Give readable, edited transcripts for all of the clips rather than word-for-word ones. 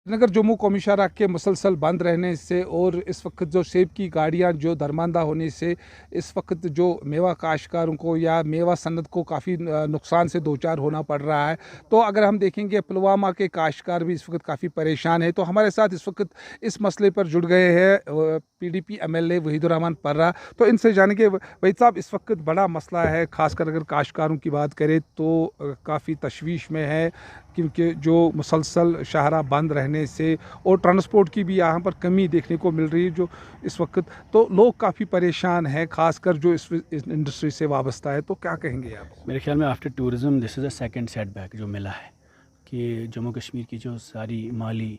श्रीनगर जम्मू कौमी के मुसलसल बंद रहने से और इस वक्त जो सेब की गाड़ियां जो दरमांदा होने से इस वक्त जो मेवा काश्तकारों को या मेवा सन्नत को काफ़ी नुकसान से दो चार होना पड़ रहा है। तो अगर हम देखेंगे पुलवामा के काश्तकार भी इस वक्त काफ़ी परेशान है। तो हमारे साथ इस वक्त इस मसले पर जुड़ गए हैं पीडीपी एमएलए वहीदुर रहमान पर्रा। तो इनसे जानेंगे वहीद साहब, इस वक्त बड़ा मसला है, खासकर अगर काश्तकारों की बात करें तो काफ़ी तशवीश में है, क्योंकि जो मुसलसल शाहरा बंद रहने से और ट्रांसपोर्ट की भी यहाँ पर कमी देखने को मिल रही है जो इस वक्त। तो लोग काफ़ी परेशान हैं, खासकर जो इस इंडस्ट्री से वाबस्ता है। तो क्या कहेंगे आप? मेरे ख्याल में after tourism this is a second setback जो मिला है कि जम्मू कश्मीर की जो सारी माली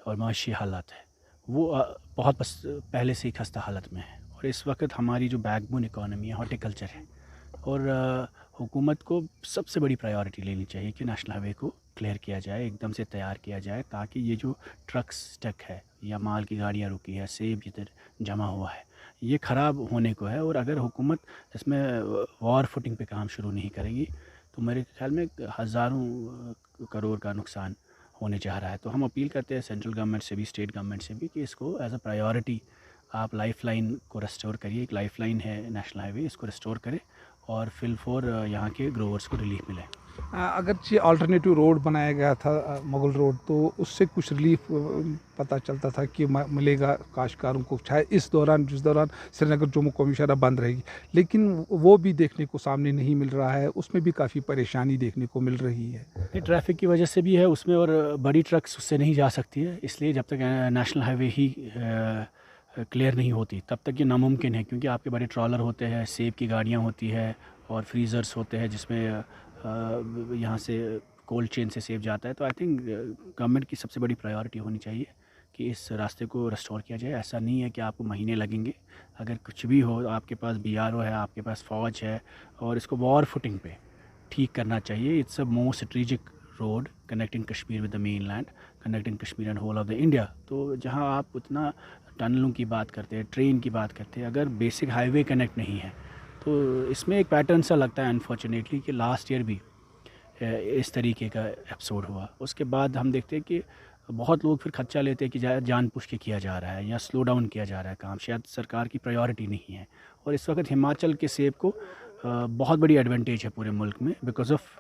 और माशी हालात है वो बहुत पहले से ही खस्ता हालत में है। और इस वक्त हमारी जो बैकबोन इकॉनमी है हॉर्टिकल्चर है। और हुकूमत को सबसे बड़ी प्रायोरिटी लेनी चाहिए कि नेशनल हाईवे को क्लियर किया जाए, एकदम से तैयार किया जाए, ताकि ये जो ट्रक स्टक है या माल की गाड़ियाँ रुकी है, सेब जिधर जमा हुआ है, ये ख़राब होने को है। और अगर हुकूमत इसमें वॉर फुटिंग पे काम शुरू नहीं करेगी तो मेरे ख्याल में हज़ारों करोड़ का नुकसान होने जा रहा है। तो हम अपील करते हैं सेंट्रल गवर्नमेंट से भी, स्टेट गवर्नमेंट से भी, कि इसको एज अ प्रायोरिटी आप लाइफलाइन को रेस्टोर करिए। एक लाइफलाइन है नेशनल हाईवे, इसको रेस्टोर करें और फिल फॉर यहाँ के ग्रोवर्स को रिलीफ मिले। अगरचे अल्टरनेटिव रोड बनाया गया था मुगल रोड, तो उससे कुछ रिलीफ पता चलता था कि मिलेगा काश्तकारों को, चाहे इस दौरान जिस दौरान श्रीनगर जम्मू कौमी शहरा बंद रहेगी। लेकिन वो भी देखने को सामने नहीं मिल रहा है, उसमें भी काफ़ी परेशानी देखने को मिल रही है। ये ट्रैफिक की वजह से भी है उसमें, और बड़ी ट्रक्स उससे नहीं जा सकती है। इसलिए जब तक नेशनल हाईवे ही क्लियर नहीं होती तब तक ये नामुमकिन है, क्योंकि आपके बड़े ट्रॉलर होते हैं, सेब की गाड़ियाँ होती है और फ्रीज़र्स होते हैं जिसमें यहाँ से कोल्ड चेन से सेब जाता है। तो आई थिंक गवर्नमेंट की सबसे बड़ी प्रायोरिटी होनी चाहिए कि इस रास्ते को रेस्टोर किया जाए। ऐसा नहीं है कि आपको महीने लगेंगे, अगर कुछ भी हो, आपके पास बीआरओ है, आपके पास फ़ौज है, और इसको वॉर फुटिंग पे ठीक करना चाहिए। It's a more strategic road connecting Kashmir with the mainland, connecting Kashmir and whole of the India. तो जहाँ आप उतना टनलों की बात करते हैं, ट्रेन की बात करते हैं, अगर बेसिक हाईवे कनेक्ट नहीं है तो इसमें एक पैटर्न सा लगता है अनफॉर्चुनेटली कि लास्ट ईयर भी इस तरीके का एपिसोड हुआ। उसके बाद हम देखते हैं कि बहुत लोग फिर खर्चा लेते हैं कि जानबूझ के किया जा रहा है या स्लो डाउन किया जा रहा है काम, शायद सरकार की प्रायोरिटी नहीं है। और इस वक्त हिमाचल के सेब को बहुत बड़ी एडवांटेज है पूरे मुल्क में, because of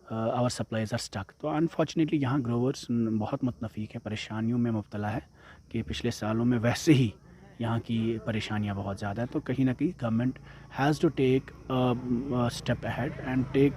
our supplies are stuck. तो अनफॉर्चुनेटली यहाँ ग्रोवर्स बहुत मुतनफ़ीक है, परेशानियों में मुब्तला है कि पिछले सालों में वैसे ही यहाँ की परेशानियाँ बहुत ज़्यादा हैं। तो कहीं ना कहीं government has to take step ahead and take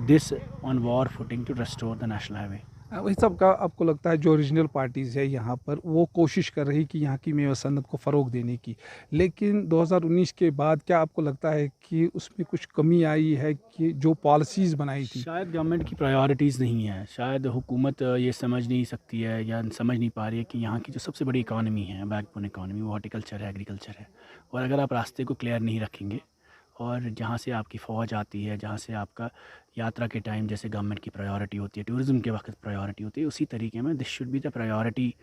this on war footing to restore the national highway. वही सब का आपको लगता है जो ओरिजिनल पार्टीज़ है यहाँ पर वो कोशिश कर रही कि यहाँ की मेवा सन्नत को फ़रोग देने की, लेकिन 2019 के बाद क्या आपको लगता है कि उसमें कुछ कमी आई है कि जो पॉलिसीज़ बनाई थी? शायद गवर्नमेंट की प्रायोरिटीज़ नहीं है, शायद हुकूमत ये समझ नहीं सकती है या समझ नहीं पा रही है कि यहाँ की जो सबसे बड़ी इकॉनमी है, बैकबोन इकॉनमी, वो हॉर्टिकल्चर है, एग्रीकल्चर है। और अगर आप रास्ते को क्लियर नहीं रखेंगे और जहाँ से आपकी फ़ौज आती है, जहाँ से आपका यात्रा के टाइम जैसे गवर्नमेंट की प्रायोरिटी होती है, टूरिज़्म के वक्त प्रायोरिटी होती है, उसी तरीके में this should be the priority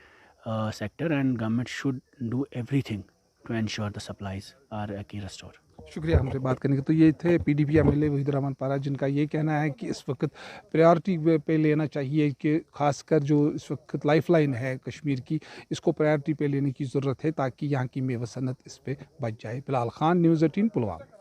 sector and government should do everything to ensure the supplies are की रेस्टोर। शुक्रिया हमसे बात करने के। तो ये थे पीडीपी एमएलए वहीदुर रहमान पर्रा, जिनका ये कहना है कि इस वक्त प्रायोरिटी पे लेना चाहिए कि खासकर जो इस वक्त लाइफलाइन है कश्मीर की, इसको प्रायोरिटी पे लेने की ज़रूरत है ताकि यहाँ की मेवा सन्नत इस पे बच जाए। बिलाल खान, न्यूज़ 18, पुलवामा।